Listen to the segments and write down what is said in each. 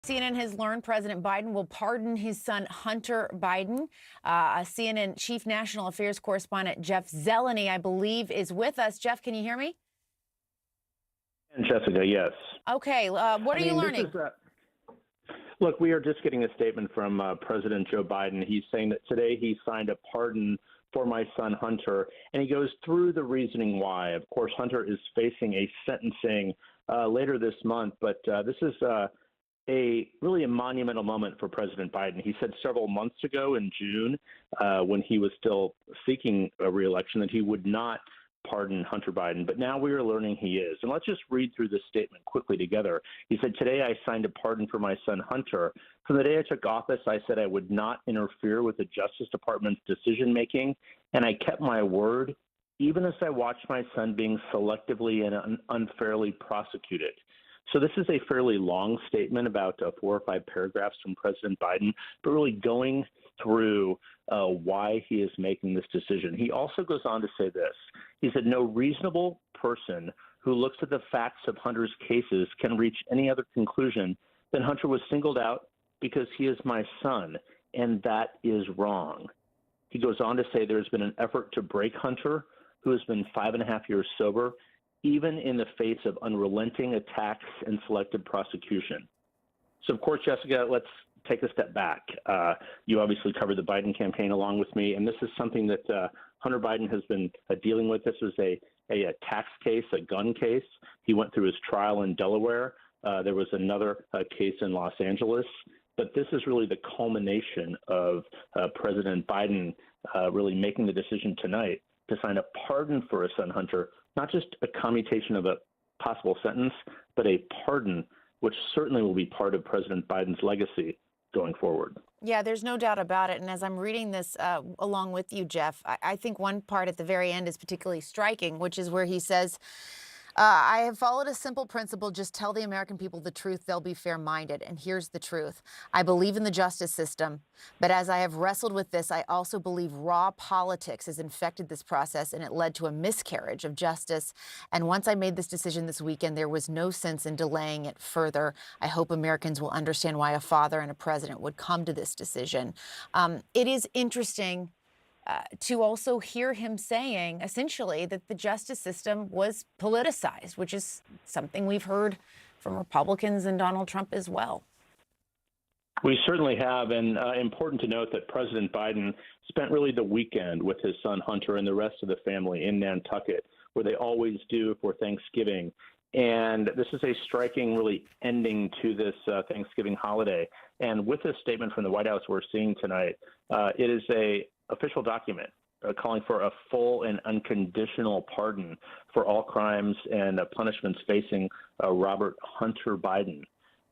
CNN has learned President Biden will pardon his son Hunter Biden. CNN Chief National Affairs Correspondent Jeff Zeleny, I believe, is with us. Jeff, can you hear me? And Jessica, yes. Okay, what are you learning? Look, we are just getting a statement from President Joe Biden. He's saying that today he signed a pardon for my son Hunter, and he goes through the reasoning why. Of course, Hunter is facing a sentencing later this month, but this is really a monumental moment for President Biden. He said several months ago in June, when he was still seeking a reelection, that he would not pardon Hunter Biden, but now we are learning he is. And let's just read through this statement quickly together. He said, "Today I signed a pardon for my son Hunter. From the day I took office, I said I would not interfere with the Justice Department's decision-making, and I kept my word, even as I watched my son being selectively and unfairly prosecuted." So this is a fairly long statement, about 4 or 5 paragraphs from President Biden, but really going through why he is making this decision. He also goes on to say this. He said, "No reasonable person who looks at the facts of Hunter's cases can reach any other conclusion than Hunter was singled out because he is my son, and that is wrong." He goes on to say there's been an effort to break Hunter, who has been 5.5 years sober, even in the face of unrelenting attacks and selective prosecution. So, of course, Jessica, let's take a step back. You obviously covered the Biden campaign along with me, and this is something that Hunter Biden has been dealing with. This was a tax case, a gun case. He went through his trial in Delaware. There was another case in Los Angeles. But this is really the culmination of President Biden really making the decision tonight to sign a pardon for his son Hunter, not just a commutation of a possible sentence, but a pardon, which certainly will be part of President Biden's legacy going forward. Yeah, there's no doubt about it. And as I'm reading this along with you, Jeff, I think one part at the very end is particularly striking, which is where he says, I have followed a simple principle. Just tell the American people the truth. They'll be fair-minded. And here's the truth. I believe in the justice system. But as I have wrestled with this, I also believe raw politics has infected this process, and it led to a miscarriage of justice. And once I made this decision this weekend, there was no sense in delaying it further. I hope Americans will understand why a father and a president would come to this decision. It is interesting to also hear him saying, essentially, that the justice system was politicized, which is something we've heard from Republicans and Donald Trump as well. We certainly have, and important to note that President Biden spent really the weekend with his son Hunter and the rest of the family in Nantucket, where they always do for Thanksgiving. And this is a striking, really, ending to this Thanksgiving holiday. And with this statement from the White House we're seeing tonight, it is a official document calling for a full and unconditional pardon for all crimes and punishments facing Robert Hunter Biden.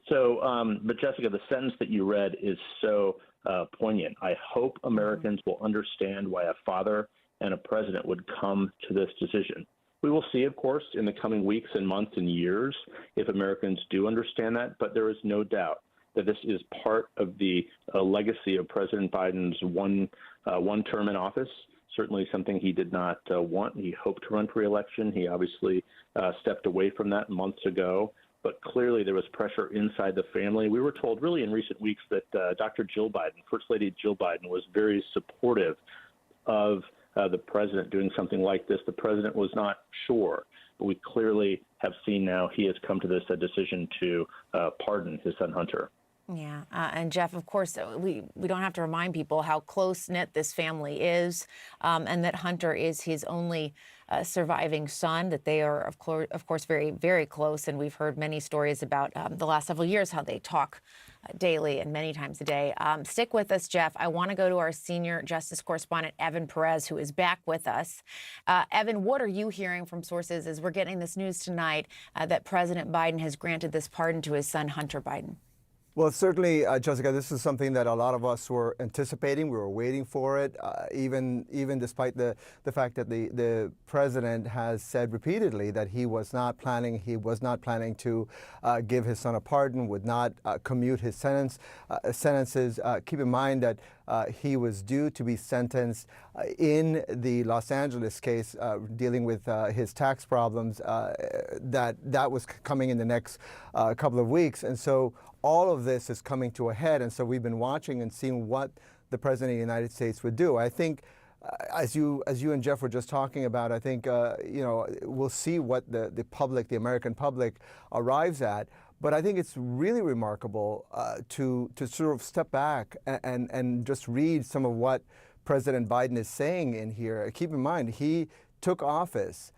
So, but Jessica, the sentence that you read is so poignant. I hope Americans will understand why a father and a president would come to this decision. We will see, of course, in the coming weeks and months and years if Americans do understand that, but there is no doubt that this is part of the legacy of President Biden's one term in office, certainly something he did not want. He hoped to run for re-election. He obviously stepped away from that months ago, but clearly there was pressure inside the family. We were told really in recent weeks that Dr. Jill Biden, First Lady Jill Biden, was very supportive of the president doing something like this. The president was not sure, but we clearly have seen now he has come to this decision to pardon his son Hunter. Yeah. And Jeff, of course, we don't have to remind people how close-knit this family is, and that Hunter is his only surviving son, that they are, of course, very, very close. And we've heard many stories about the last several years, how they talk daily and many times a day. Stick with us, Jeff. I want to go to our senior justice correspondent, Evan Perez, who is back with us. Evan, what are you hearing from sources as we're getting this news tonight that President Biden has granted this pardon to his son, Hunter Biden? Well, certainly, Jessica, this is something that a lot of us were anticipating. We were waiting for it, even despite the fact that the president has said repeatedly that he was not planning to give his son a pardon, would not commute his sentences. Keep in mind that he was due to be sentenced in the Los Angeles case dealing with his tax problems. That was coming in the next couple of weeks, and so all of this is coming to a head, and so we've been watching and seeing what the President of the United States would do. I think, as you and Jeff were just talking about, I think we'll see what the public, the American public, arrives at. But I think it's really remarkable to sort of step back and just read some of what President Biden is saying in here. Keep in mind, he took office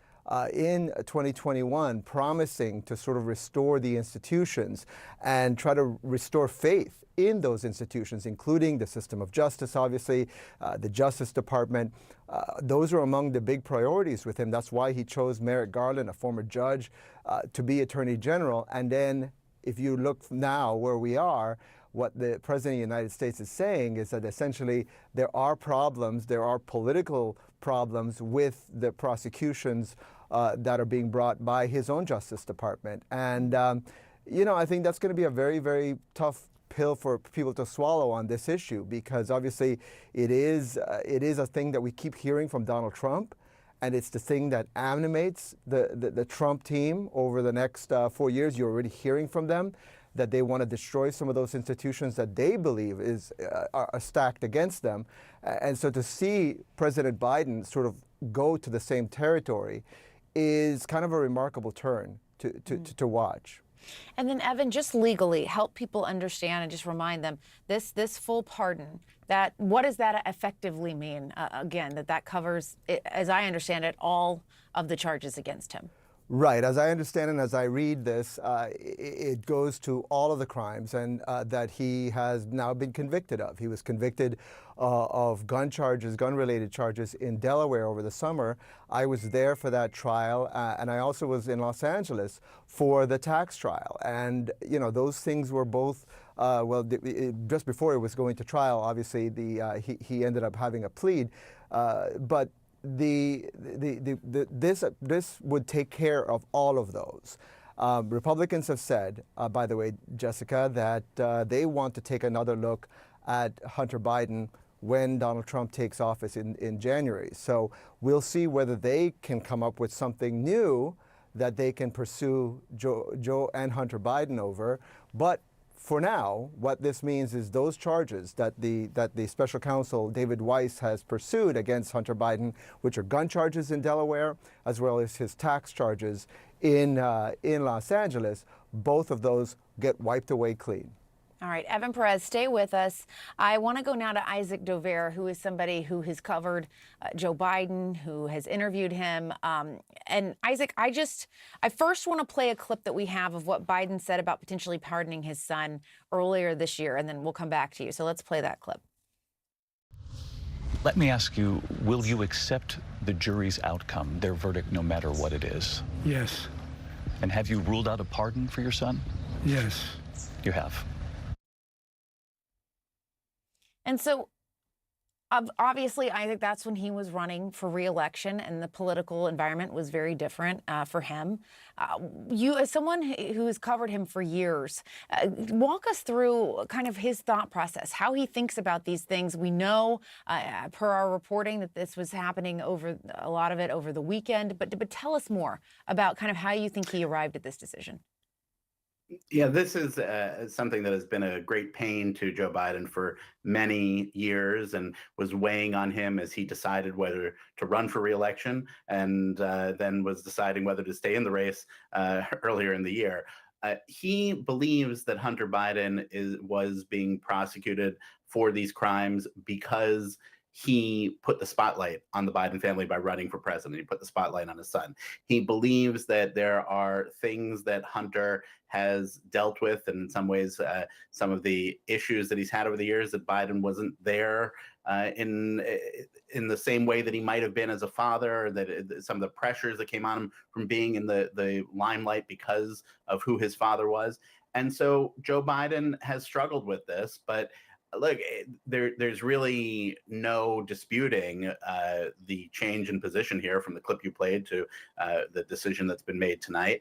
in 2021, promising to sort of restore the institutions and try to restore faith in those institutions, including the system of justice, obviously, the Justice Department. Those are among the big priorities with him. That's why he chose Merrick Garland, a former judge, to be Attorney General. And then if you look now where we are, what the President of the United States is saying is that essentially there are problems, there are political problems with the prosecutions that are being brought by his own Justice Department. And, I think that's going to be a very, very tough pill for people to swallow on this issue, because obviously it is a thing that we keep hearing from Donald Trump, and it's the thing that animates the Trump team over the next 4 years. You're already hearing from them that they want to destroy some of those institutions that they believe are stacked against them. And so to see President Biden sort of go to the same territory is kind of a remarkable turn to watch. And then, Evan, just legally help people understand and just remind them this full pardon, that what does that effectively mean? Again, that covers, as I understand it, all of the charges against him. Right. As I understand and as I read this, it goes to all of the crimes and that he has now been convicted of. He was convicted of gun charges, gun-related charges in Delaware over the summer. I was there for that trial, and I also was in Los Angeles for the tax trial. And, those things were both, just before it was going to trial, obviously, he ended up having a plea. But this would take care of all of those. Republicans have said, by the way, Jessica, that they want to take another look at Hunter Biden when Donald Trump takes office in January. So we'll see whether they can come up with something new that they can pursue Joe and Hunter Biden over. But for now, what this means is those charges that the special counsel David Weiss has pursued against Hunter Biden, which are gun charges in Delaware, as well as his tax charges in Los Angeles, both of those get wiped away clean. All right, Evan Perez, stay with us. I want to go now to Isaac Dovere, who is somebody who has covered Joe Biden, who has interviewed him. And Isaac, I first want to play a clip that we have of what Biden said about potentially pardoning his son earlier this year, and then we'll come back to you. So let's play that clip. Let me ask you, will you accept the jury's outcome, their verdict, no matter what it is? Yes. And have you ruled out a pardon for your son? Yes. You have. And so, obviously, I think that's when he was running for re-election, and the political environment was very different for him. You, as someone who has covered him for years, walk us through kind of his thought process, how he thinks about these things. We know, per our reporting, that this was happening a lot of it over the weekend. But tell us more about kind of how you think he arrived at this decision. Yeah, this is something that has been a great pain to Joe Biden for many years and was weighing on him as he decided whether to run for re-election and then was deciding whether to stay in the race earlier in the year. He believes that Hunter Biden was being prosecuted for these crimes because he put the spotlight on the Biden family by running for president. He put the spotlight on his son. He believes that there are things that Hunter has dealt with, and in some ways, some of the issues that he's had over the years that Biden wasn't there in the same way that he might have been as a father, that some of the pressures that came on him from being in the limelight because of who his father was. And so Joe Biden has struggled with this, but look, there's really no disputing the change in position here from the clip you played to the decision that's been made tonight.